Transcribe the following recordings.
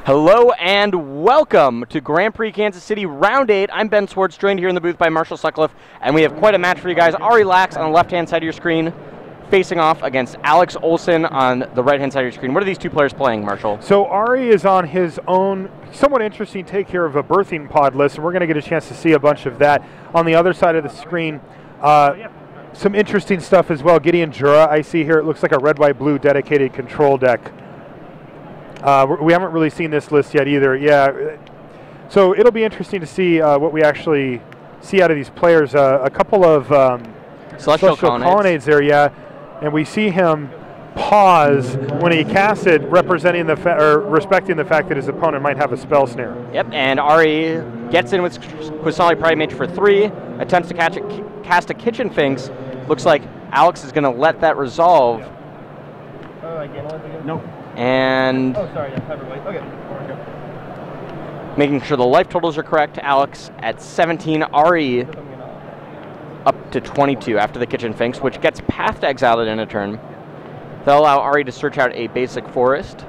Hello and welcome to Grand Prix Kansas City Round 8. I'm Ben Swartz, joined here in the booth by Marshall Sutcliffe, and we have quite a match for you guys. Ari Lax on the left-hand side of your screen, facing off against Alex Olson on the right-hand side of your screen. What are these two players playing, Marshall? So Ari is on his own somewhat interesting take here of a birthing pod list, and we're going to get a chance to see a bunch of that. On the other side of the screen, some interesting stuff as well. Gideon Jura, I see here. It looks like a red, white, blue dedicated control deck. We haven't really seen this list yet either. Yeah, so it'll be interesting to see what we actually see out of these players. A couple of celestial colonnades there, yeah, and we see him pause when he casts it, representing respecting the fact that his opponent might have a spell snare. Yep, and Ari gets in with Quasali Primate for 3, attempts to cast a Kitchen Finks. Looks like Alex is going to let that resolve. Nope. And making sure the life totals are correct. Alex at 17, Ari up to 22 after the Kitchen Finks, which gets Path to Exile in a turn. They'll allow Ari to search out a basic forest,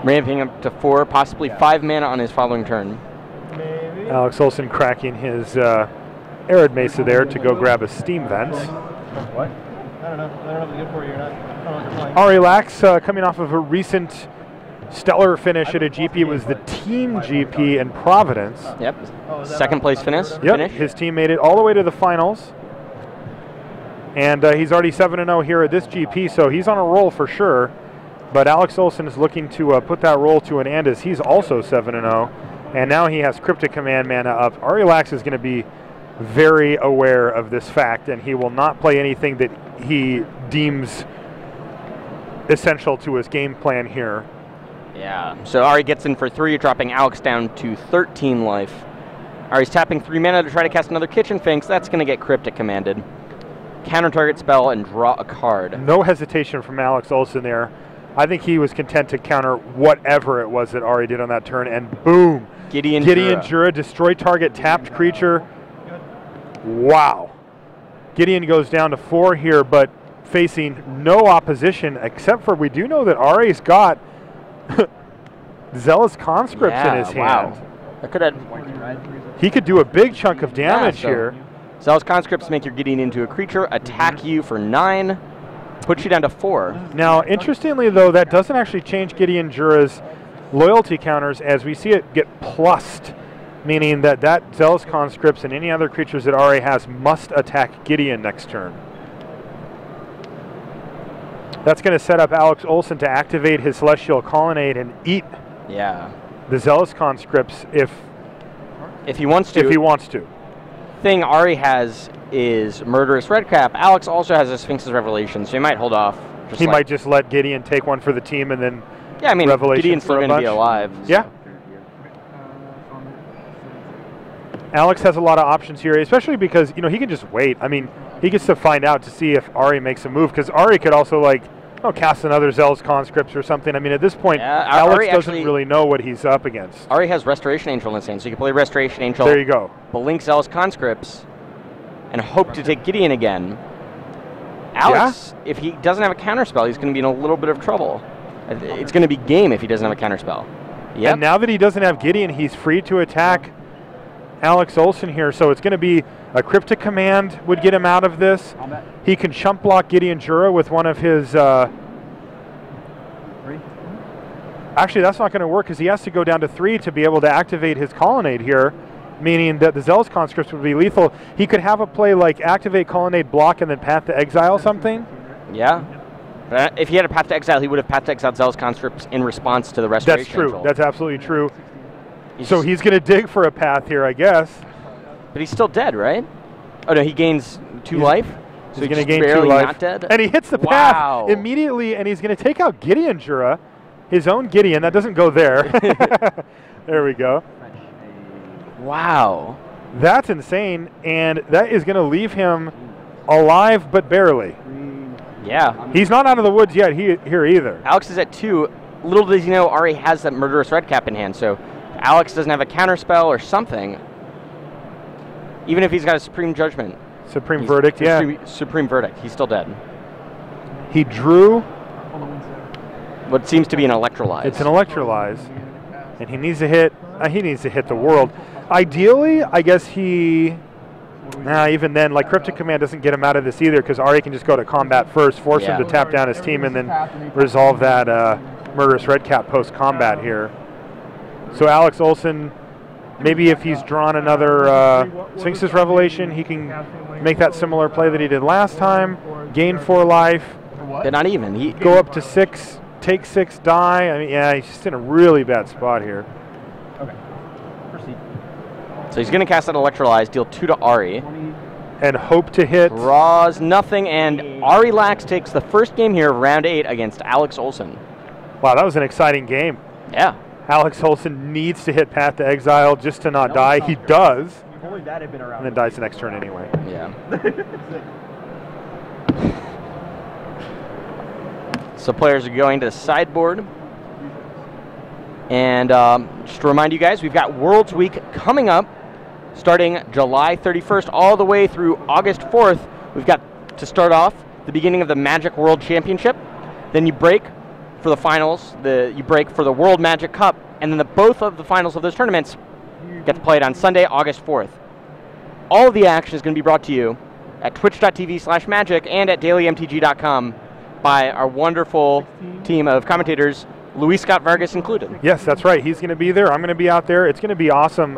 ramping up to 4, possibly 5 mana on his following turn. Maybe. Alex Olson cracking his Arid Mesa there to go grab a Steam Vent. What? I don't know if it's good for you or not. I don't know what you're playing. Ari Lax coming off of a recent stellar finish at a GP. It was the team GP in Providence. Yep, second place finish. Yep, his team made it all the way to the finals. And he's already 7-0 here at this GP, so he's on a roll for sure. But Alex Olson is looking to put that roll to an end as he's also 7-0. And now he has Cryptic Command mana up. Ari Lax is going to be very aware of this fact, and he will not play anything that he deems essential to his game plan here. Yeah, so Ari gets in for 3, dropping Alex down to 13 life. Ari's tapping 3 mana to try to cast another Kitchen Finks. That's going to get Cryptic Commanded. Counter target spell and draw a card. No hesitation from Alex Olson there. I think he was content to counter whatever it was that Ari did on that turn, and boom! Gideon Jura, destroy target tapped creature. Wow. Gideon goes down to 4 here, but facing no opposition, except for we do know that Ari's got Zealous Conscripts in his hand. Wow. That could have. He could do a big chunk of damage here. Zealous Conscripts make your Gideon into a creature, attack you for 9, puts you down to 4. Now, interestingly, though, that doesn't actually change Gideon Jura's loyalty counters, as we see it get plussed, meaning that Zealous Conscripts and any other creatures that Ari has must attack Gideon next turn. That's going to set up Alex Olson to activate his Celestial Colonnade and eat the Zealous Conscripts if he wants to. Thing Ari has is Murderous Redcap. Alex also has a Sphinx's Revelation, so he might hold off. He might just let Gideon take one for the team and then Revelation. Gideon's still going to be alive. So. Yeah. Alex has a lot of options here, especially because he can just wait. I mean, he gets to find out to see if Ari makes a move, because Ari could also cast another Zealous Conscripts or something. I mean, at this point, Alex doesn't really know what he's up against. Ari has Restoration Angel in his hand, so you can play Restoration Angel. There you go. Blink Zealous Conscripts and hope to take Gideon again. Alex, if he doesn't have a counterspell, he's going to be in a little bit of trouble. It's going to be game if he doesn't have a counterspell. Yep. And now that he doesn't have Gideon, he's free to attack Alex Olson here, so it's going to be a Cryptic Command would get him out of this. He can chump block Gideon Jura with one of his... Actually, that's not going to work, because he has to go down to 3 to be able to activate his Colonnade here, meaning that the Zealous Conscripts would be lethal. He could have a play like activate Colonnade, block, and then Path to Exile something. Yeah. If he had a Path to Exile, he would have Path to Exile Zealous Conscripts in response to the Restoration That's true. Angel. That's absolutely true. So he's going to dig for a path here, I guess. But he's still dead, right? Oh, no, he gains 2 life. So he's going to gain barely 2 life. Not dead. And he hits the path immediately, and he's going to take out Gideon Jura, his own Gideon. That doesn't go there. There we go. Wow. That's insane, and that is going to leave him alive, but barely. Yeah. He's not out of the woods yet here either. Alex is at 2. Little does he know, Ari has that Murderous Redcap in hand, so Alex doesn't have a counterspell or something. Even if he's got a Supreme Judgment. Supreme Verdict, yeah. Supreme Verdict. He's still dead. He drew what seems to be an electrolyze. It's an electrolyze, and he needs to hit. He needs to hit the world. Ideally, I guess he. Nah, even then, like Cryptic Command doesn't get him out of this either, because Ari can just go to combat first, force him to tap down his team, and then resolve that murderous red cap post combat here. So Alex Olson, maybe if he's drawn another Sphinx's Revelation, he can make that similar play that he did last time, gain 4 life. But not even. He go up to 6, take 6, die. I mean, yeah, he's just in a really bad spot here. Okay. Proceed. So he's going to cast that electrolyze, deal 2 to Ari. And hope to hit. Draws nothing, and Ari Lax takes the first game here of round 8 against Alex Olson. Wow, that was an exciting game. Yeah. Alex Olson needs to hit Path to Exile just to not die. He does. Only that had been around. And then dies the next turn anyway. Yeah. So players are going to the sideboard. And just to remind you guys, we've got Worlds Week coming up starting July 31st all the way through August 4th. We've got to start off the beginning of the Magic World Championship. Then you break for the finals, you break for the World Magic Cup, and then both of the finals of those tournaments get to play it on Sunday, August 4th. All of the action is going to be brought to you at twitch.tv/magic and at dailymtg.com by our wonderful team of commentators, Luis Scott Vargas included. Yes, that's right. He's going to be there. I'm going to be out there. It's going to be awesome.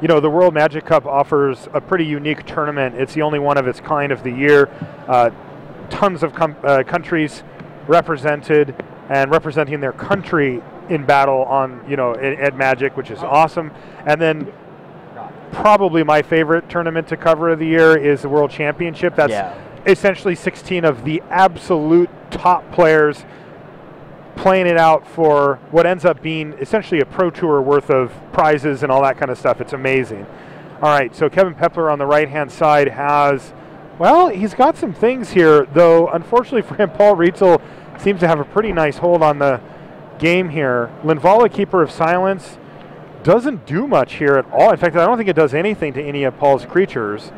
You know, the World Magic Cup offers a pretty unique tournament. It's the only one of its kind of the year. Tons of countries represented and representing their country in battle on, you know, at Magic, which is awesome. And then probably my favorite tournament to cover of the year is the World Championship. That's essentially 16 of the absolute top players playing it out for what ends up being essentially a Pro Tour worth of prizes and all that kind of stuff. It's amazing. All right, so Kevin Peppler on the right-hand side has, well, he's got some things here, though unfortunately for him, Paul Rietzl seems to have a pretty nice hold on the game here. Linvala, Keeper of Silence, doesn't do much here at all. In fact, I don't think it does anything to any of Paul's creatures.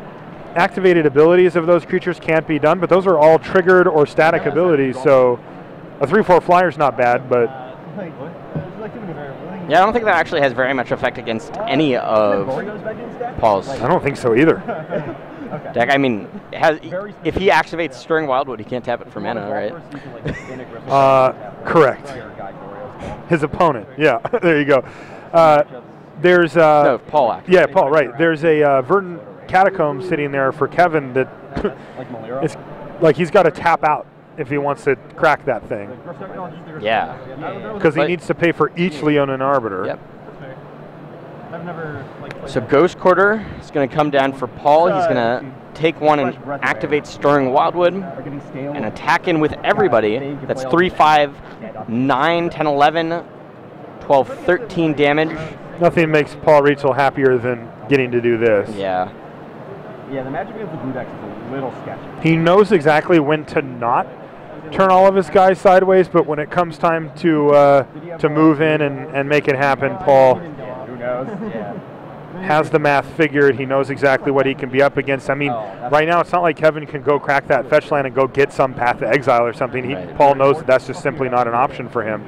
Activated abilities of those creatures can't be done, but those are all triggered or static abilities, so a 3/4 flyer is not bad, but yeah, I don't think that actually has very much effect against any of Paul's. I don't think so either. Deck. I mean, if he activates Stirring Wildwood, he can't tap it for mana, right? Correct. His opponent. Yeah, there you go. There's no, Paul activates. Yeah, Paul. Right. There's a Verdant Catacomb sitting there for Kevin that it's like he's got to tap out if he wants to crack that thing. Yeah. Because he needs to pay for each Leonin Arbiter. Yep. So Ghost Quarter is going to come down for Paul. He's going to take one and activate Stirring Wildwood and attack in with everybody. That's 3, 5, 9, 10, 11, 12, 13 damage. Nothing makes Paul Rietzl happier than getting to do this. Yeah. Yeah, the magic of the blue deck is a little sketchy. He knows exactly when to not turn all of his guys sideways, but when it comes time to move in and make it happen, Paul has the math figured. He knows exactly what he can be up against. I mean, right now it's not like Kevin can go crack that fetch land and go get some Path to Exile or something. Paul knows that that's just simply not an option for him.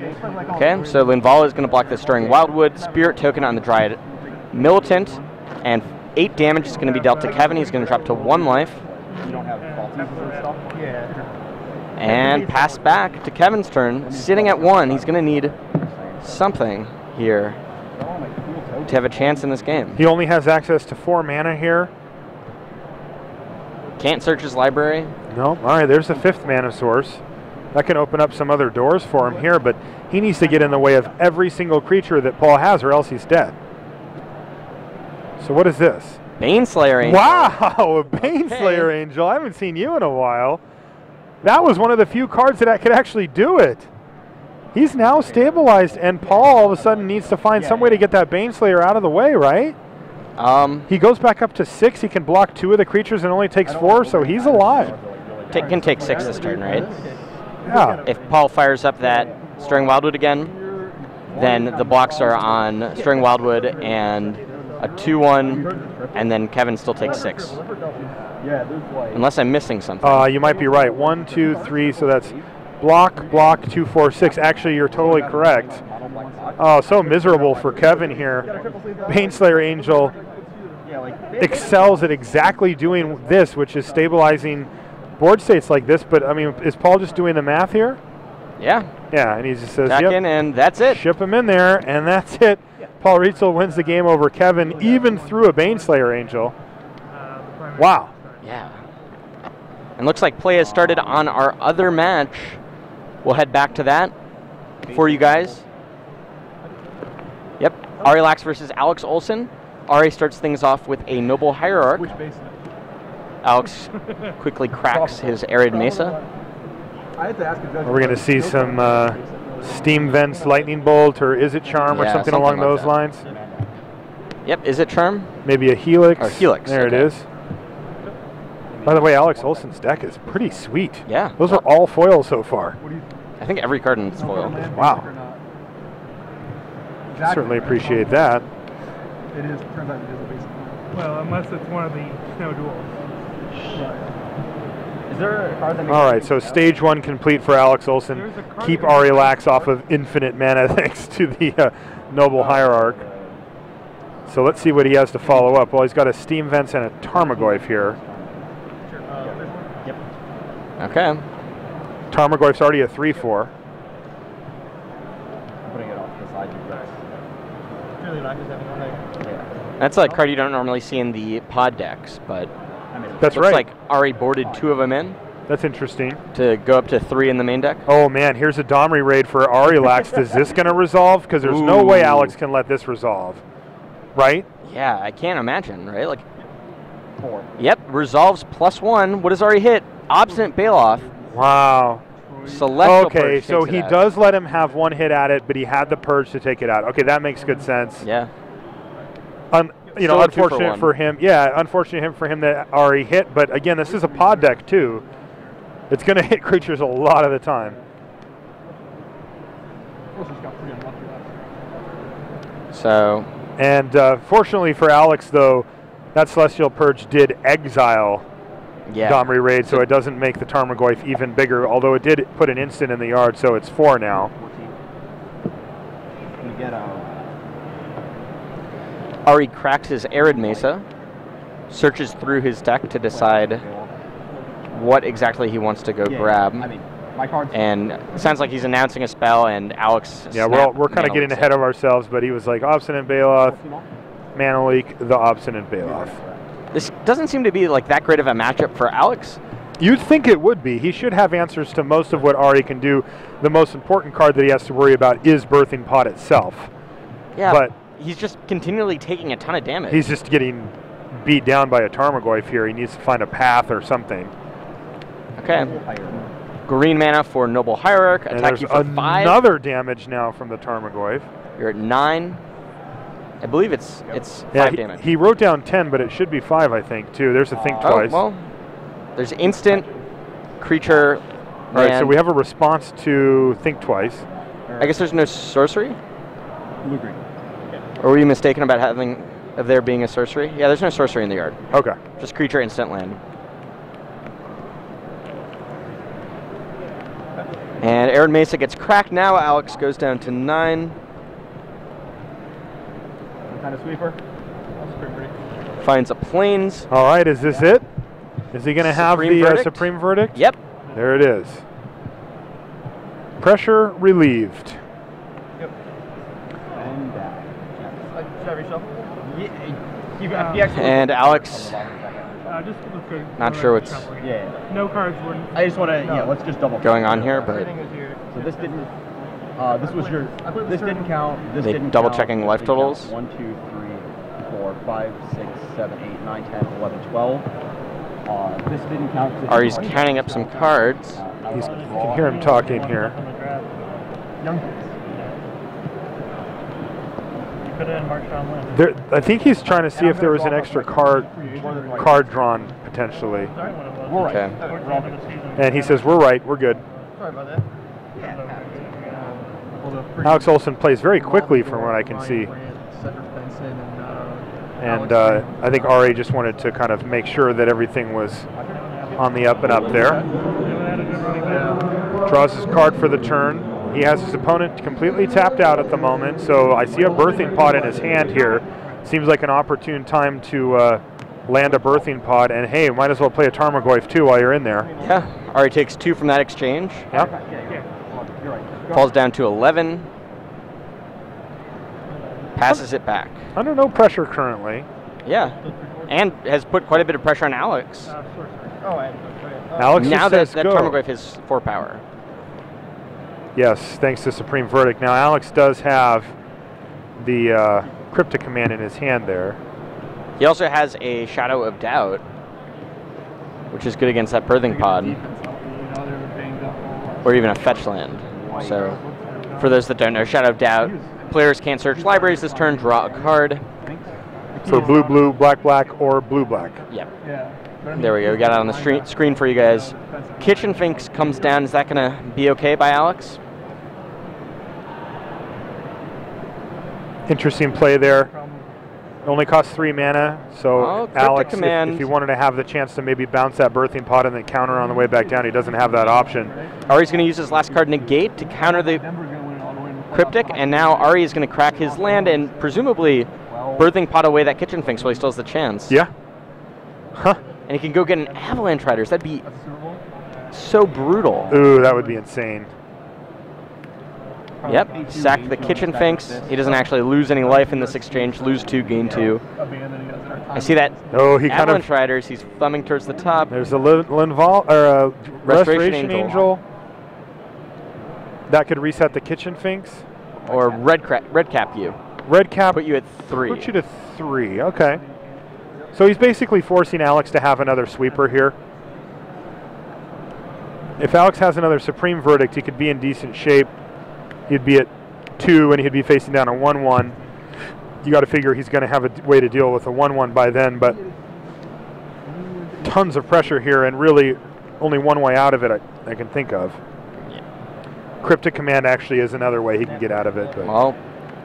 Okay, so Linvala is going to block the Stirring Wildwood, Spirit Token on the Dryad Militant, and 8 damage is going to be dealt to Kevin. He's going to drop to 1 life. And pass back to Kevin's turn. Sitting at 1, he's going to need something here to have a chance in this game. He only has access to 4 mana here. Can't search his library. No. All right, there's the 5th mana source. That can open up some other doors for him here, but he needs to get in the way of every single creature that Paul has, or else he's dead. So what is this? Baneslayer Angel. Wow, a Baneslayer Angel. I haven't seen you in a while. That was one of the few cards that could actually do it. He's now stabilized, and Paul all of a sudden needs to find some way to get that Baneslayer out of the way, right? He goes back up to 6. He can block 2 of the creatures and only takes 4, so he's alive. Can take 6 this turn, right? Yeah. If Paul fires up that Stirring Wildwood again, then the blocks are on Stirring Wildwood and a 2/1, and then Kevin still takes 6. Unless I'm missing something. You might be right. 1, 2, 3, so that's Block, block, 2-4-6. Actually, you're totally correct. Oh, so miserable for Kevin here. Baneslayer Angel excels at exactly doing this, which is stabilizing board states like this. But, I mean, is Paul just doing the math here? Yeah. Yeah, and he just says, Back yep, in, and that's it. ship him in there, and that's it. Paul Rietzl wins the game over Kevin, even through a Baneslayer Angel. Wow. Yeah. And looks like play has started on our other match. We'll head back to that for you guys. Yep. Ari Lax versus Alex Olson. Ari starts things off with a Noble Hierarch. Which base? Alex quickly cracks his Arid Mesa. I had to ask a judge. We're going to see some Steam Vents Lightning Bolt, or Is It Charm, or Yeah, something something along like those that. lines. Yep, is it Charm? Maybe a Helix. Or Helix, There okay. it is. By the way, Alex Olson's deck is pretty sweet. Yeah. Those are all foil so far. I think every card in it's foil. Wow. Certainly appreciate that. It is. Turns out it is a basic. Well, unless it's one of the snow duels. Is there a card that makes All right, so stage one complete for Alex Olson. Keep Ari Lax off of infinite mana thanks to the Noble Hierarch. So let's see what he has to follow up. Well, he's got a Steam Vents and a Tarmogoyf here. Okay. Tarmogoyf's already a 3/4. putting it off the side? Really not just having one egg. That's a card you don't normally see in the pod decks, but That's looks right. like Ari boarded 2 of them in That's interesting. to go up to 3 in the main deck. Oh man, here's a Domri raid for Ari Lax. Is this going to resolve? Because there's no way Ooh. Alex can let this resolve. Right? Yeah, I can't imagine, right? Like, 4. yep, resolves +1. What does Ari hit? Obstinate Bailoff. Wow. Celestial Okay, Purge so takes he it out. does let him have one hit at it, but he had the purge to take it out. Okay, that makes good sense. Yeah. You know, Still a 2 for unfortunate 1. for him. Yeah, unfortunate for him that Ari hit. But again, this is a pod deck too. It's going to hit creatures a lot of the time. So, And fortunately for Alex, though, that Celestial Purge did exile yeah. Domri raid, so it doesn't make the Tarmogoyf even bigger. Although it did put an instant in the yard, so it's 4 now. You get Ari cracks his Arid Mesa, searches through his deck to decide what exactly he wants to go grab. I mean, my cards. And it sounds like he's announcing a spell, and Alex. Yeah, snapped we're kind of Mana getting Leak. ahead of ourselves, but he was like Obstinate Bailoff, Mana Leak, the Obstinate Bailoff. This doesn't seem to be like that great of a matchup for Alex. You'd think it would be. He should have answers to most of what Ari can do. The most important card that he has to worry about is Birthing Pod itself. Yeah, But he's just continually taking a ton of damage. he's just getting beat down by a Tarmogoyf here. He needs to find a path or something. Okay. Green mana for Noble Hierarch. And Attack there's you for 5. another damage now from the Tarmogoyf. You're at 9. I believe it's 5 Yeah, damage. he wrote down 10, but it should be 5, I think, too. There's a think Oh, twice. well, there's instant, creature, All right, so land. we have a response to think twice. I guess there's no sorcery? Blue green. Or were you mistaken about there being a sorcery? Yeah, there's no sorcery in the yard. Okay. Just creature, instant, land. And Arid Mesa gets cracked now. Alex goes down to 9. What kind of sweeper? Finds a plains. All right, is this it? Is he going to have Supreme the Verdict? Supreme Verdict? Yep. There it is. Pressure relieved. Yep. And Chevy shuffle. Yeah. And Alex, Just let's go. Not sure what's Yeah. No cards were. I just want to. Yeah. Let's just double. going on here, but So this didn't. This was your. This didn't count. This They didn't double count, checking this life didn't count. totals? 1, 2, 3, 4, 5, 6, 7, 8, 9, 10, 11, 12. This didn't count. Ari's counting up some cards. You can hear him talking here. Young kids. Put it in March on Lynn. I think he's trying to see if there was an extra card drawn potentially. We're right. Okay. And he says, we're right, we're good. Sorry about that. Alex Olson plays very quickly from what I can see. And I think Ari just wanted to kind of make sure that everything was on the up and up there. Draws his card for the turn. He has his opponent completely tapped out at the moment, so I see a birthing pod in his hand here. Seems like an opportune time to land a birthing pod, and hey, might as well play a Tarmogoyf too while you're in there. Yeah, Ari takes 2 from that exchange. Yep. Falls down to 11. Passes it back. Under no pressure currently. Yeah, and has put quite a bit of pressure on Alex. Alex Now just that says go. Tarmogoyf is 4 power. Yes, thanks to Supreme Verdict. Now Alex does have the Cryptic Command in his hand there. He also has a Shadow of Doubt, which is good against that birthing pod, or even a fetch land. So, for those that don't know, Shadow of Doubt, players can't search libraries this turn, draw a card. For blue, blue, black, black, or blue, black. Yep. There we go. We got it on the screen for you guys. Kitchen Finks comes down. Is that going to be okay by Alex? Interesting play there. Only costs 3 mana, so Alex, if he wanted to have the chance to maybe bounce that birthing pod and then counter on the way back down, he doesn't have that option. Ari's going to use his last card, Negate, to counter the Cryptic, and now Ari is going to crack his land and presumably birthing pod away that Kitchen Finks while he still has the chance. Yeah. Huh. And he can go get an Avalanche Riders. That'd be so brutal. Ooh, that would be insane. Yep, sack the Kitchen Finks. He doesn't actually lose any life in this exchange. Lose 2, gain 2. I see that. Oh, he Avalanche Riders. He's thumbing towards the top. There's a Restoration Angel. That could reset the Kitchen Finks. Or red cap you. Red cap. Put you at 3. Put you to 3. Okay. So he's basically forcing Alex to have another sweeper here. If Alex has another Supreme Verdict, he could be in decent shape. He'd be at 2 and he'd be facing down a 1-1. You got to figure he's going to have a way to deal with a 1-1 by then, but tons of pressure here and really only one way out of it I can think of. Yeah. Cryptic Command actually is another way he can get out of it. But. Well,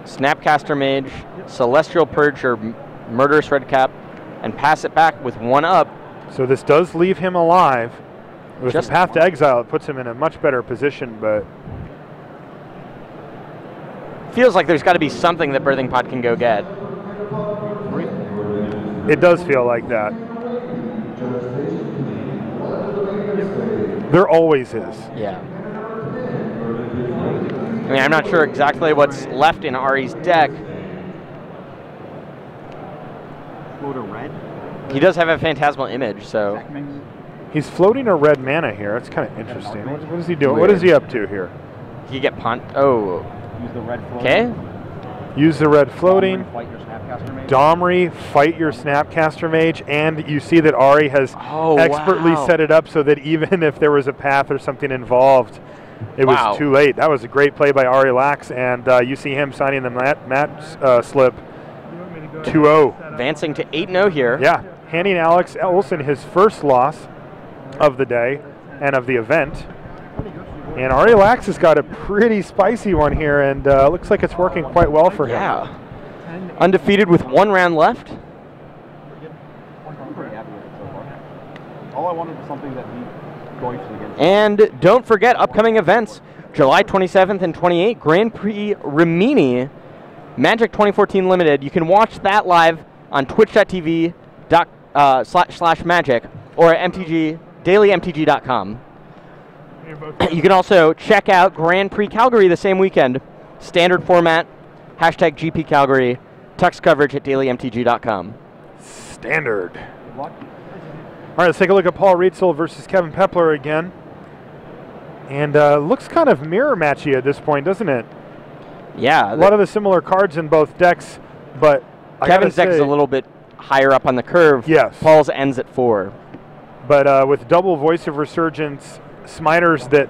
Snapcaster Mage, Celestial Purge or Murderous Redcap, and pass it back with 1 up. So this does leave him alive. With the Path to Exile, it puts him in a much better position, but feels like there's got to be something that Birthing Pod can go get. It does feel like that. There always is. Yeah. I mean, I'm not sure exactly what's left in Ari's deck. Float a red. He does have a Phantasmal Image, so. He's floating a red mana here. That's kind of interesting. What is he doing? What is he up to here? He get punt. Oh. Use the red floating. Okay. Use the red floating. Fight your Snapcaster Mage. Domri, fight your Snapcaster Mage, and you see that Ari has expertly set it up so that even if there was a path or something involved, it was too late. That was a great play by Ari Lax, and you see him signing the mat slip 2-0. Advancing to 8-0 here. Yeah, handing Alex Olson his first loss of the day and of the event. And Ari Lax has got a pretty spicy one here, and looks like it's working quite well for him. Yeah. Undefeated with 1 round left. All I wanted was something that beat Goyfs against. And don't forget upcoming events. July 27th and 28th, Grand Prix Rimini, Magic 2014 Limited. You can watch that live on twitch.tv/magic or at dailymtg.com. You can also check out Grand Prix Calgary the same weekend. Standard format, #GP Calgary, tux coverage at dailymtg.com. Standard. All right, let's take a look at Paul Rietzl versus Kevin Peppler again. And looks kind of mirror matchy at this point, doesn't it? Yeah. A lot of the similar cards in both decks, but Kevin's deck is a little bit higher up on the curve. Yes. Paul's ends at 4. But with double Voice of Resurgence, Smiters that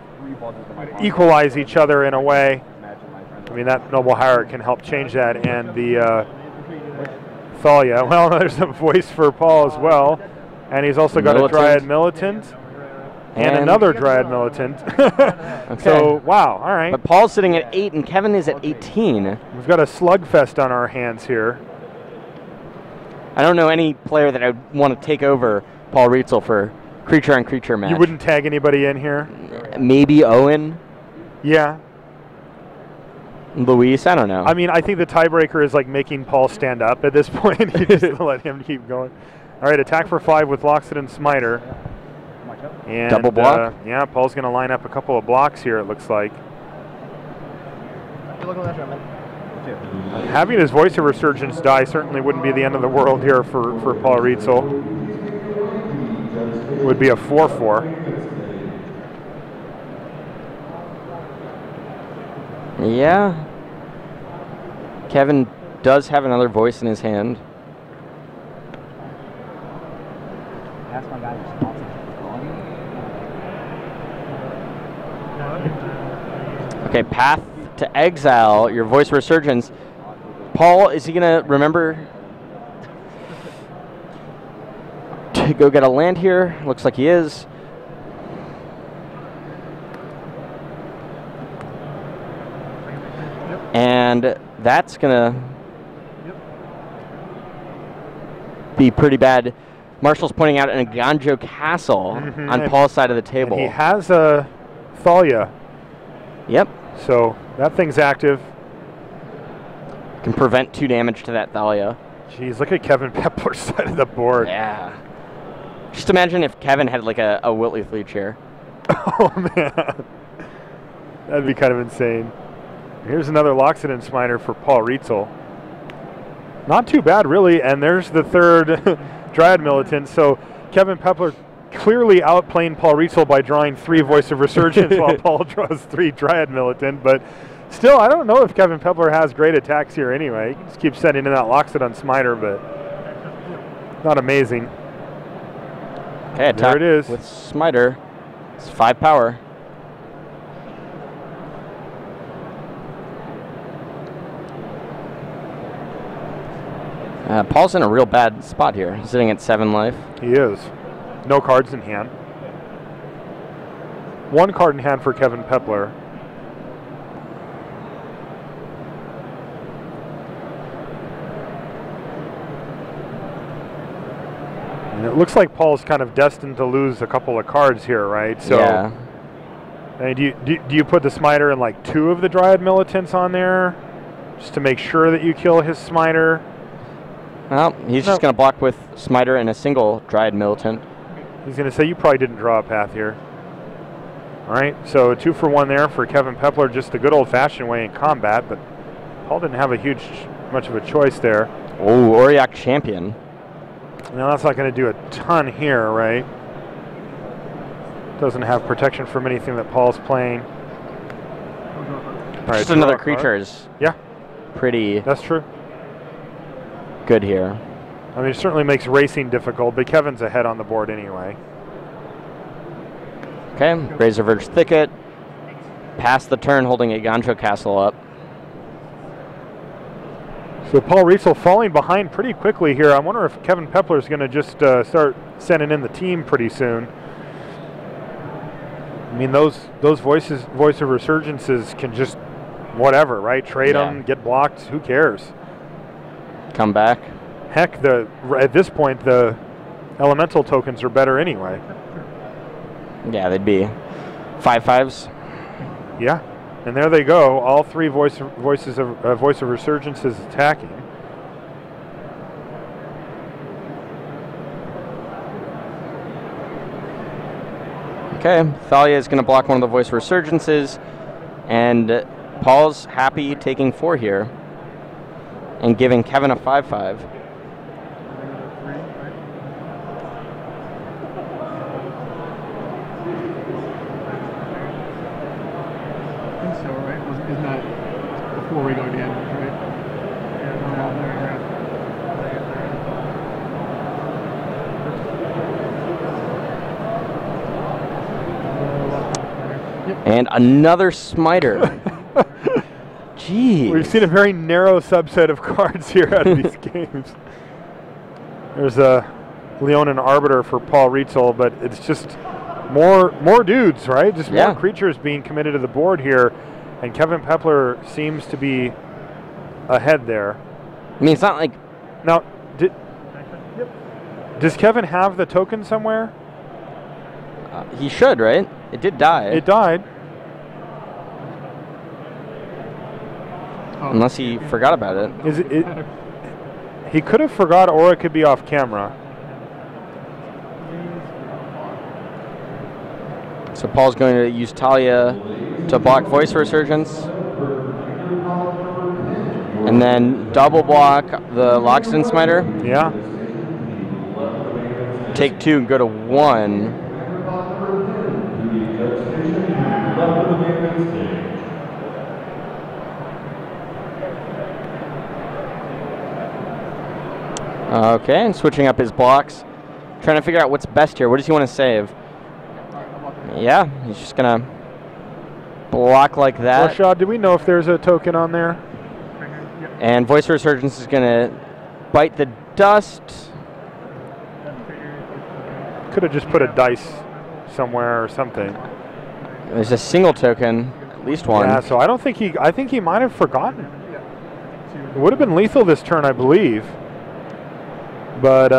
equalize each other in a way. I mean, that Noble Hierarch can help change that. And the Thalia, well, there's a voice for Paul as well. And he's also got a Dryad Militant and another Dryad Militant. Okay. So, wow, all right. But Paul's sitting at 8 and Kevin is at 18. We've got a slugfest on our hands here. I don't know any player that I would want to take over Paul Rietzl for creature-on-creature match. You wouldn't tag anybody in here? maybe Owen, Yeah. Luis. I don't know. I mean, I think the tiebreaker is like making Paul stand up at this point. You just let him keep going. All right, attack for 5 with Loxodon and Smiter. And, double block. Yeah, Paul's going to line up a couple of blocks here, it looks like. Having his voice of resurgence die certainly wouldn't be the end of the world here for Paul Rietzl. It would be a 4-4. Yeah. Kevin does have another voice in his hand. Ask my guy Okay, path to exile, your voice of resurgence. Paul, is he going to remember to go get a land here? Looks like he is. And that's going to be pretty bad. Marshall's pointing out an Ganjo Castle on Paul's side of the table. And he has a Thalia. Yep. So that thing's active. Can prevent 2 damage to that Thalia. Jeez, look at Kevin Peppler's side of the board. Yeah. Just imagine if Kevin had like a Whitley Leech here. Oh, man. That'd be kind of insane. Here's another Loxodon Smiter for Paul Rietzl. Not too bad, really. And there's the third Dryad Militant. So Kevin Peppler clearly outplaying Paul Rietzl by drawing 3 Voice of Resurgence while Paul draws 3 Dryad Militant. But still, I don't know if Kevin Peppler has great attacks here anyway. He just keeps sending in that Loxodon Smiter, but not amazing. Okay, attack there it is. With Smiter. It's 5 power. Paul's in a real bad spot here, sitting at 7 life. He is. No cards in hand. 1 card in hand for Kevin Peppler. And it looks like Paul's kind of destined to lose a couple of cards here, right? So, yeah. And do you put the Smiter in like 2 of the Dryad Militants on there, just to make sure that you kill his Smiter? Well, he's just going to block with Smiter and a single Dryad Militant. He's going to say you probably didn't draw a path here. All right, so 2 for 1 there for Kevin Peppler, just the good old-fashioned way in combat, but Paul didn't have much of a choice there. Oh, Auriok Champion. Now that's not going to do a ton here, right? Doesn't have protection from anything that Paul's playing. All right, Just another creature is pretty that's true. good here. I mean, it certainly makes racing difficult, but Kevin's ahead on the board anyway. Okay, Razorverge Thicket. Pass the turn, holding a Gancho Castle up. So Paul Rietzl falling behind pretty quickly here. I wonder if Kevin Peppler is going to just start sending in the team pretty soon. I mean, those voice of resurgences can just whatever, right? Trade them, get blocked. Who cares? Come back. Heck, at this point, the elemental tokens are better anyway. Yeah, they'd be 5/5s. Yeah, and there they go. All 3 voice of resurgences attacking. Okay, Thalia is going to block one of the voice resurgences, and Paul's happy taking 4 here and giving Kevin a 5/5. So, right? Isn't that before we go to damage, right? And another Smiter. Jeez. We've seen a very narrow subset of cards here out of these games. There's a Leonin Arbiter for Paul Rietzl, but it's just more dudes, right? Just more creatures being committed to the board here, and Kevin Peppler seems to be ahead there. I mean, it's not like... Now, does Kevin have the token somewhere? He should, right? It did die. It died. Unless he forgot about it. He could have forgot, or it could be off camera. So Paul's going to use Talia to block Voice Resurgence. And then double block the Loxodon Smiter. Yeah. Take 2 and go to 1. Okay, and switching up his blocks. Trying to figure out what's best here. What does he want to save? Yeah, he's just going to block like that. Rashad, do we know if there's a token on there? And Voice Resurgence is going to bite the dust. Could have just put a dice somewhere or something. There's a single token, at least one. Yeah, so I think he might have forgotten. It would have been lethal this turn, I believe. But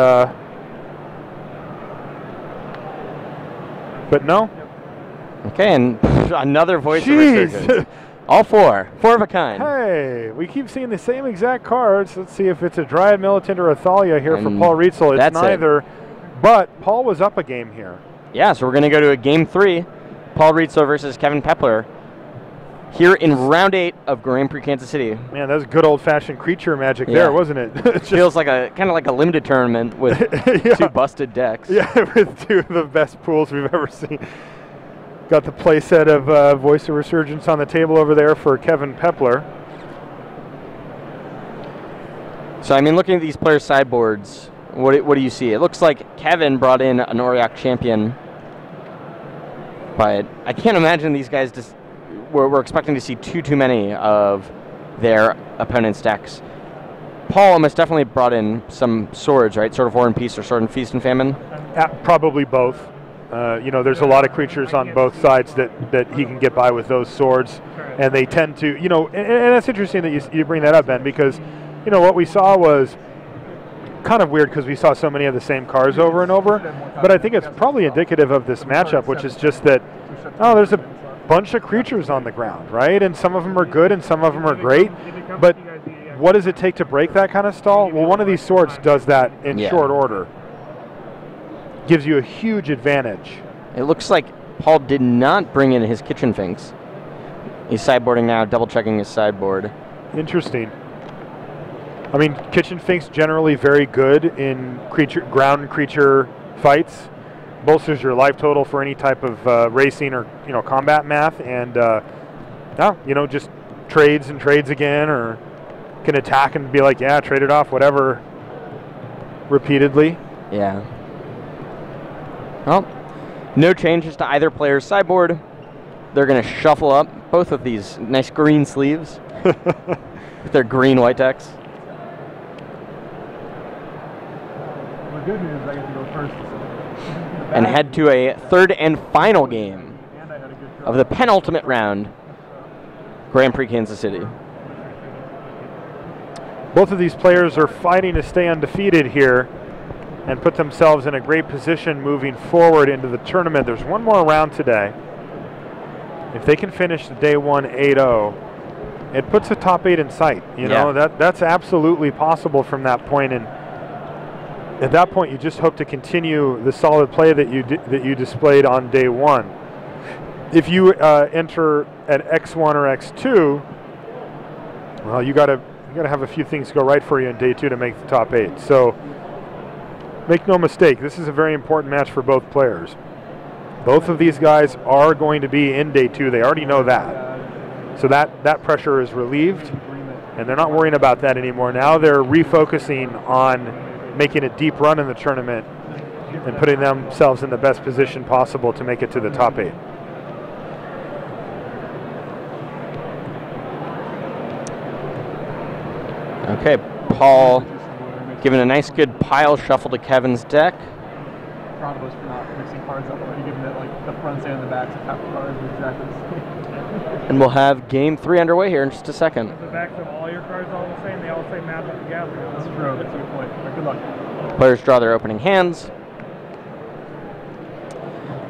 no. Okay, and another Voice of Jeez. Resurgence. All 4 of a kind. Hey, we keep seeing the same exact cards. Let's see if it's a Dryad Militant or a Thalia here And for Paul Rietzl. It's that's neither, but Paul was up a game here. Yeah, so we're going to go to a game 3. Paul Rietzl versus Kevin Peppler here in round 8 of Grand Prix Kansas City. Man, that was good old-fashioned creature magic there, wasn't it? It feels like kind of like a limited tournament with 2 busted decks. Yeah, with 2 of the best pools we've ever seen. Got the play set of Voice of Resurgence on the table over there for Kevin Peppler. So, I mean, looking at these players' sideboards, what do you see? It looks like Kevin brought in an Auriok champion. But I can't imagine these guys just... We're expecting to see too many of their opponent's decks. Paul almost definitely brought in some swords, right? Sword of War and Peace or Sword and Feast and Famine? Probably both. You know, there's a lot of creatures on both sides that he can get by with those swords, and they tend to, you know, and that's interesting that you bring that up, Ben, because, you know, what we saw was kind of weird because we saw so many of the same cards over and over, but I think it's probably indicative of this matchup, which is just that, oh, there's a bunch of creatures on the ground, right? And some of them are good and some of them are great, but what does it take to break that kind of stall? Well, one of these swords does that in short order. Gives you a huge advantage. It looks like Paul did not bring in his Kitchen Finks. He's sideboarding now, double-checking his sideboard. Interesting. I mean, Kitchen Finks generally very good in ground creature fights. Bolsters your life total for any type of racing or combat math, and just trades and trades again, or can attack and be like, yeah, trade it off, whatever, repeatedly. Yeah. Well, no changes to either player's sideboard. They're going to shuffle up both of these nice green sleeves with their green-white decks. The good news is I get to go first. And head to a third and final game of the penultimate round, Grand Prix Kansas City. Both of these players are fighting to stay undefeated here and put themselves in a great position moving forward into the tournament. There's one more round today. If they can finish the day 1 8-0, it puts a top 8 in sight. You know, that's absolutely possible from that point. And at that point, you just hope to continue the solid play that you displayed on day 1. If you enter at X1 or X2, well, you got to have a few things go right for you in day 2 to make the top 8. So make no mistake, this is a very important match for both players. Both of these guys are going to be in day 2. They already know that. So that pressure is relieved, and they're not worrying about that anymore. Now they're refocusing on making a deep run in the tournament and putting themselves in the best position possible to make it to the top 8. Okay, Paul giving a nice good pile shuffle to Kevin's deck. Proud of us for not mixing cards up already, given that like the fronts and the backs of half the cards are exactly the same. And we'll have game 3 underway here in just a second. The backs of all your cards all the same, they all say Magic the Gathering. That's true, that's a good point. Right, good luck. Players draw their opening hands.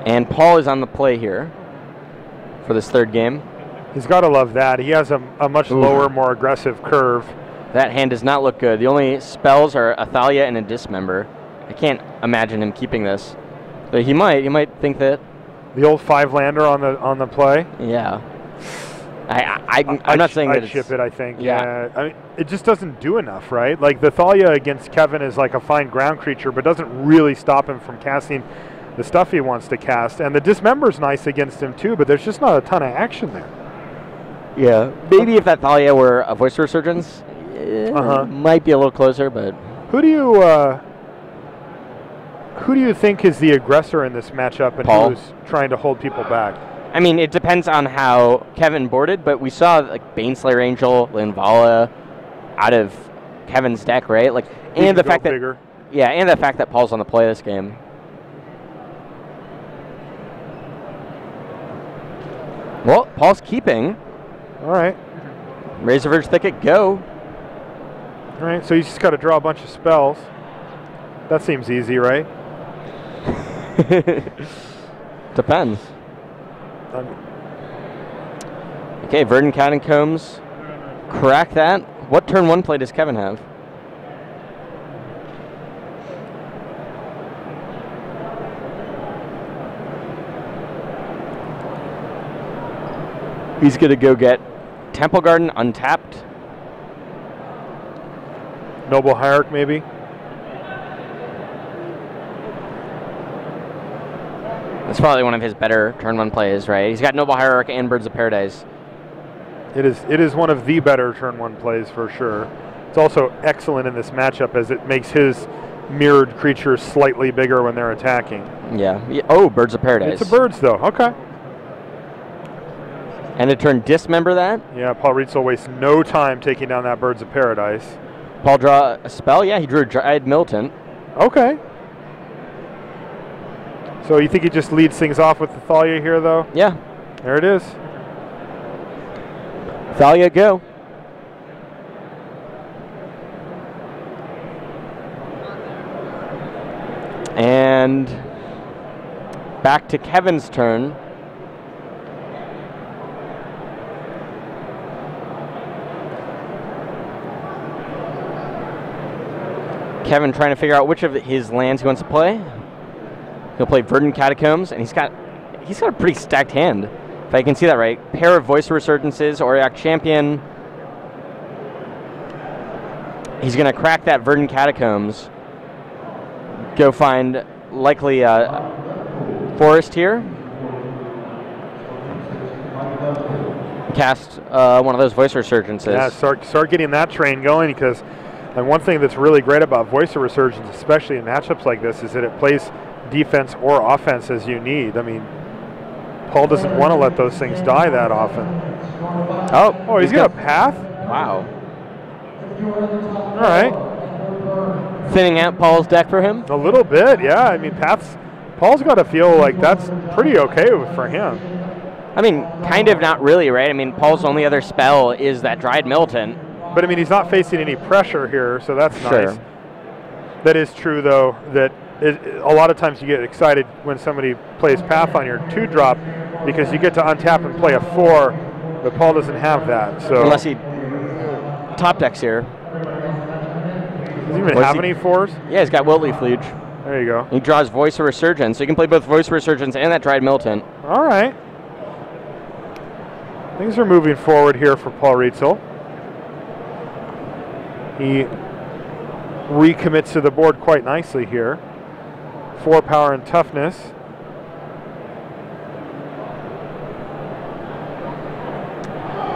And Paul is on the play here for this third game. He's got to love that. He has a much lower, more aggressive curve. That hand does not look good. The only spells are a Thalia and a Dismember. I can't imagine him keeping this. But he might think that. The old 5-lander on the play. Yeah. I'm not saying that I'd ship it, I think. Yeah. I mean, it just doesn't do enough, right? Like the Thalia against Kevin is like a fine ground creature, but doesn't really stop him from casting the stuff he wants to cast. And the Dismember's nice against him too, but there's just not a ton of action there. Yeah. Maybe if that Thalia were a Voice Resurgence, might be a little closer, but Who do you think is the aggressor in this matchup and Paul. who's trying to hold people back? I mean, it depends on how Kevin boarded, but we saw like Baneslayer Angel, Linvala out of Kevin's deck, right? Like, and the fact bigger. and the fact that Paul's on the play this game. Well, Paul's keeping. All right. Razorverge Thicket, go. All right, so you just got to draw a bunch of spells. That seems easy, right? Depends. Okay, Verdant Catacombs. Crack that. What turn 1 play does Kevin have? He's going to go get Temple Garden untapped. Noble Hierarch, maybe? That's probably one of his better turn 1 plays, right? He's got Noble Hierarch and Birds of Paradise. It is one of the better turn 1 plays for sure. It's also excellent in this matchup as it makes his mirrored creatures slightly bigger when they're attacking. Yeah. Oh, Birds of Paradise. It's a birds though. Okay. And a turn Dismember that. Yeah, Paul Rietzl wastes no time taking down that Birds of Paradise. Paul draw a spell. Yeah, he drew a Dryad Militant. Okay. So you think he just leads things off with the Thalia here, though? Yeah. There it is. Thalia, go. And back to Kevin's turn. Kevin trying to figure out which of his lands he wants to play. He'll play Verdant Catacombs, and he's got a pretty stacked hand, if I can see that right. Pair of Voice Resurgences, Auriok Champion. He's going to crack that Verdant Catacombs. Go find likely Forest here. Cast one of those Voice Resurgences. Yeah, start getting that train going, because and one thing that's really great about Voice of Resurgence, especially in matchups like this, is that it plays defense or offense as you need. I mean, Paul doesn't want to let those things die that often. Oh, he's got a path? Wow. All right. Thinning out Paul's deck for him? A little bit, yeah. I mean, paths, Paul's got to feel like that's pretty okay for him. I mean, kind of not really, right? I mean, Paul's only other spell is that Dryad Militant. But, I mean, he's not facing any pressure here, so that's nice. That is true, though, that a lot of times you get excited when somebody plays Path on your 2-drop because you get to untap and play a 4, but Paul doesn't have that. So unless he top decks here. Does he even have any 4s? Yeah, he's got Wiltleaf Liege. There you go. He draws Voice of Resurgence, so you can play both Voice of Resurgence and that Dryad Militant. All right. Things are moving forward here for Paul Rietzl. He recommits to the board quite nicely here. 4 power and toughness.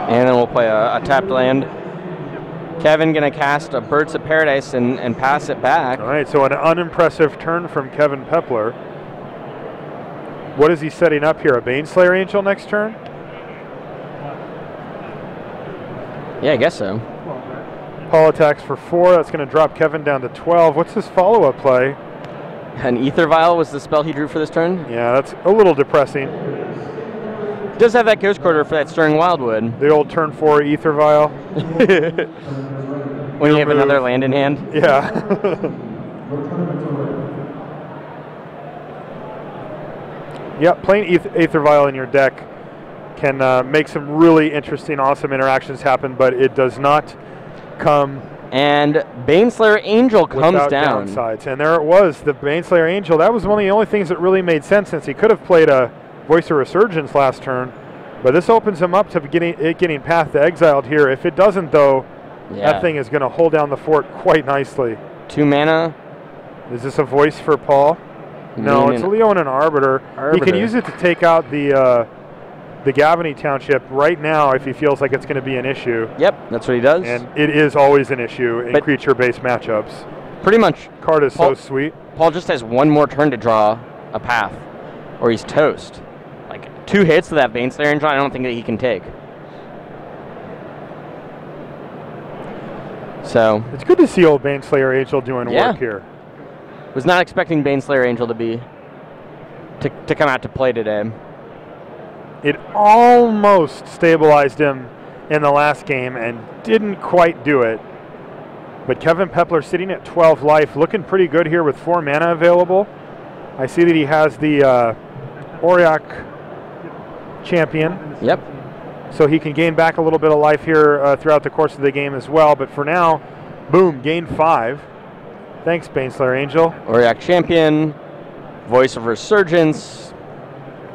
And then we'll play a tapped land. Kevin going to cast a Birds of Paradise and pass it back. All right, so an unimpressive turn from Kevin Peppler. What is he setting up here? A Baneslayer Angel next turn? Yeah, I guess so. Paul attacks for 4. That's going to drop Kevin down to 12. What's his follow-up play? An Ether Vial was the spell he drew for this turn. Yeah, that's a little depressing. He does have that Ghost Quarter for that Stirring Wildwood. The old turn 4 Ether Vial. When you have another land in hand. Yeah. Yep, playing Aether Vial in your deck can make some really interesting, awesome interactions happen, but it does not come And Baneslayer Angel comes without down. downsides. And there it was, the Baneslayer Angel. That was one of the only things that really made sense, since he could have played a Voice of Resurgence last turn. But this opens him up to getting Path to Exiled here. If it doesn't, though, that thing is going to hold down the fort quite nicely. 2 mana. Is this a voice for Paul? No, it's a Leo and an Arbiter. He can use it to take out the Gavany Township right now if he feels like it's going to be an issue. Yep, that's what he does. And it is always an issue in creature-based matchups. Pretty much. Card is so sweet. Paul just has one more turn to draw a path, or he's toast. Like 2 hits to that Baneslayer Angel, I don't think that he can take. So it's good to see old Baneslayer Angel doing work here. Was not expecting Baneslayer Angel to come out to play today. It almost stabilized him in the last game and didn't quite do it. But Kevin Peppler sitting at 12 life, looking pretty good here with 4 mana available. I see that he has the Auriok champion. Yep. So he can gain back a little bit of life here throughout the course of the game as well. But for now, boom, gain 5. Thanks, Baneslayer Angel. Auriok champion, Voice of Resurgence.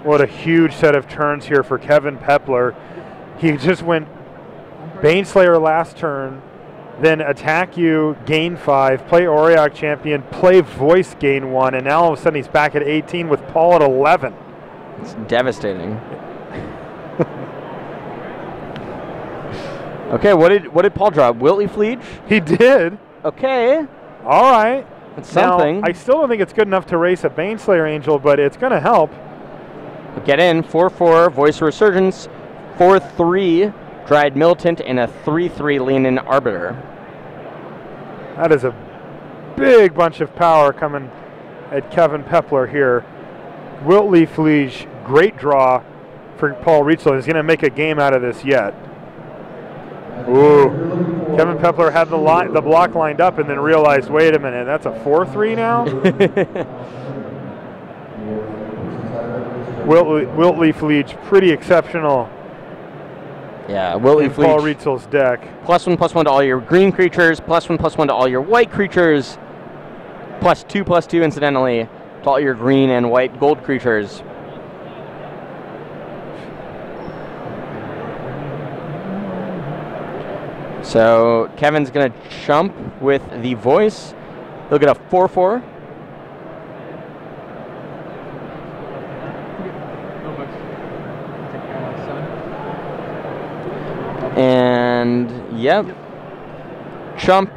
What a huge set of turns here for Kevin Peppler. He just went Baneslayer last turn, then attack you, gain 5, play Auriok champion, play Voice, gain 1, and now all of a sudden he's back at 18 with Paul at 11. It's devastating. Okay, what did Paul draw? Wilty Fleege? He did. Okay. All right. That's something. Now, I still don't think it's good enough to race a Baneslayer Angel, but it's going to help. Get in, 4/4, Voice of Resurgence, 4/3, Dryad Militant, and a 3/3 Leanin Arbiter. That is a big bunch of power coming at Kevin Peppler here. Wilty Fleege, great draw for Paul Rietzl. He's going to make a game out of this yet. Ooh. Kevin Peppler had the block lined up and then realized, wait a minute, that's a 4/3 now? Wilty Fleege, pretty exceptional. Yeah, Wilty Fleege. Paul Rietzl's deck. +1/+1 to all your green creatures, +1/+1 to all your white creatures, +2/+2 incidentally to all your green and white gold creatures. So Kevin's going to chump with the Voice. He'll get a 4/4. And yep. Chump.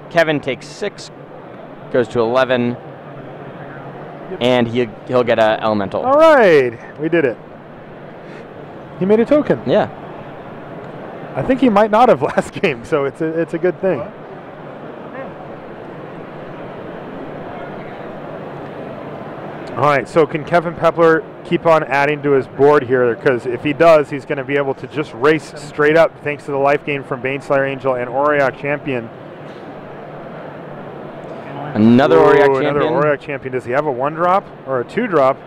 Kevin takes 6, goes to 11, and he'll get a Elemental. All right, we did it. He made a token. Yeah. I think he might not have last game, so it's a good thing. All right, so can Kevin Peppler keep on adding to his board here? Because if he does, he's going to be able to just race straight up thanks to the life gain from Baneslayer Angel and Auriok Champion. Another Auriok Champion. Another Auriok Champion. Does he have a 1-drop or a 2-drop?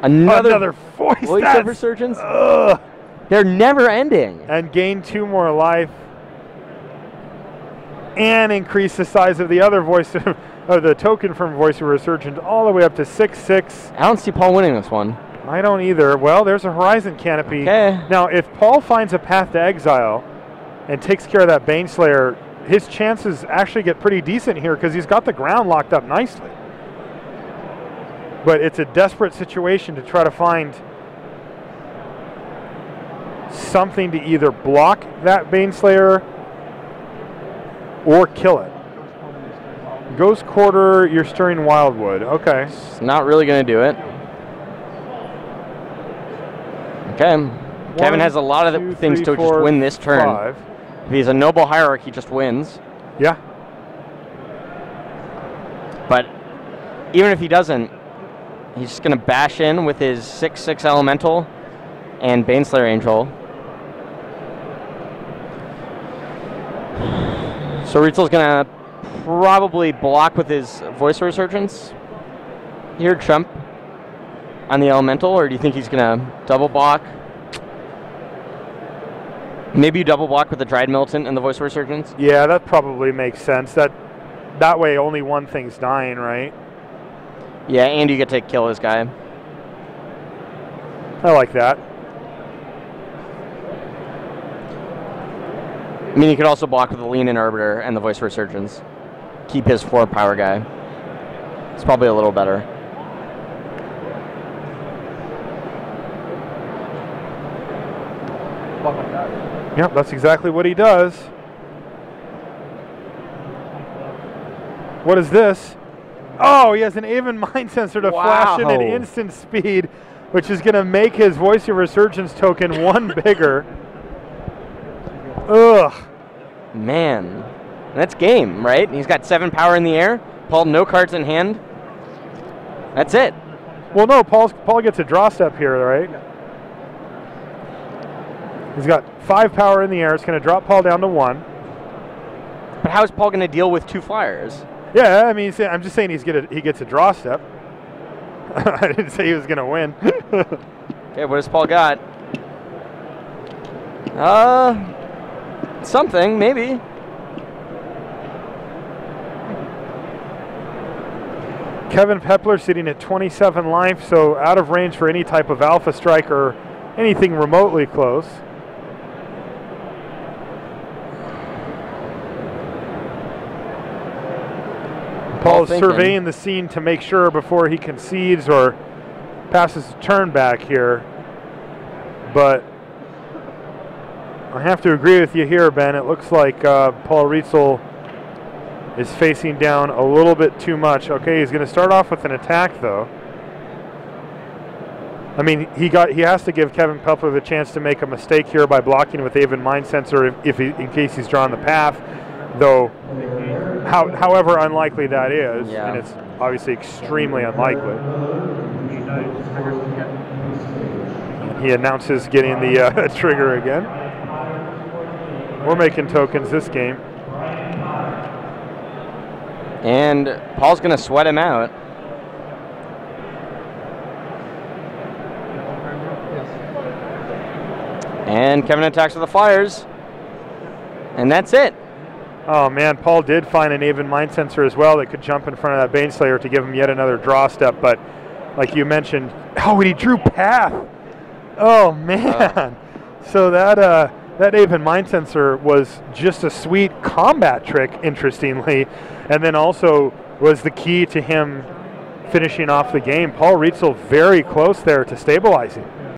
Another Voice of Resurgence? Ugh. They're never ending. And gain 2 more life. And increase the size of the other voice of the token from Voice of Resurgence all the way up to 6/6. I don't see Paul winning this one. I don't either. Well, there's a Horizon Canopy. Okay. Now, if Paul finds a Path to Exile and takes care of that Baneslayer, his chances actually get pretty decent here because he's got the ground locked up nicely. But it's a desperate situation to try to find something to either block that Baneslayer or kill it. Ghost Quarter, you're stirring Wildwood. Okay. It's not really going to do it. Okay. Kevin has a lot of things to just win this turn. 5. If he's a Noble Hierarch, he just wins. Yeah. But even if he doesn't, he's just going to bash in with his 6/6 Elemental and Baneslayer Angel. So Rietzl's going to probably block with his Voice of Resurgence. Here, Chump. on the elemental, or do you think he's going to double block? Maybe you double block with the Dried Militant and the Voice of Resurgence? Yeah, that probably makes sense. That way only one thing's dying, right? Yeah, and you get to kill his guy. I like that. I mean, you could also block with the Lean-In Arbiter and the Voice of Resurgence. Keep his 4 power guy. It's probably a little better. Block like that. Yep, that's exactly what he does. What is this? Oh, he has an Aven Mind Sensor to flash in at instant speed, which is going to make his Voice of Resurgence token 1 bigger. Ugh. Man, that's game, right? He's got 7 power in the air. Paul, no cards in hand. That's it. Well, no, Paul gets a draw step here, right? He's got 5 power in the air. It's going to drop Paul down to 1. But how is Paul going to deal with 2 flyers? Yeah, I mean, I'm just saying he gets a draw step. I didn't say he was going to win. Okay, what does Paul got? Something, maybe. Kevin Peppler sitting at 27 life, so out of range for any type of Alpha Strike or anything remotely close. Paul's surveying the scene to make sure before he concedes or passes the turn back here. But I have to agree with you here, Ben. It looks like Paul Rietzl is facing down a little bit too much. Okay, he's going to start off with an attack, though. I mean, he has to give Kevin Peppler the chance to make a mistake here by blocking with Aven Mind Sensor in case he's drawn the path, though. However unlikely that is, and it's obviously extremely unlikely. He announces getting the trigger again. We're making tokens this game. And Paul's going to sweat him out. And Kevin attacks with the flyers. And that's it. Oh man, Paul did find an Aven Mind Sensor as well that could jump in front of that Baneslayer to give him yet another draw step, but like you mentioned, and he drew Path. Oh man. So that Aven Mind Sensor was just a sweet combat trick, interestingly, and then also was the key to him finishing off the game. Paul Rietzl very close there to stabilizing.